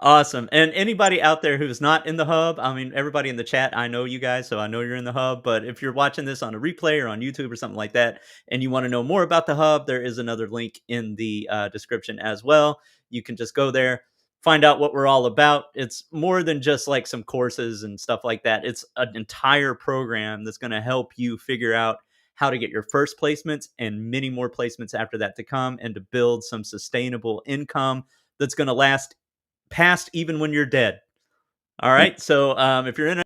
Awesome. And anybody out there who's not in the hub, I mean, everybody in the chat, I know you guys, so I know you're in the hub. But if you're watching this on a replay or on YouTube or something like that, and you want to know more about the hub, there is another link in the description as well. You can just go there, find out what we're all about. It's more than just like some courses and stuff like that. It's an entire program that's going to help you figure out how to get your first placements and many more placements after that to come, and to build some sustainable income that's going to last past even when you're dead. All right. So if you're in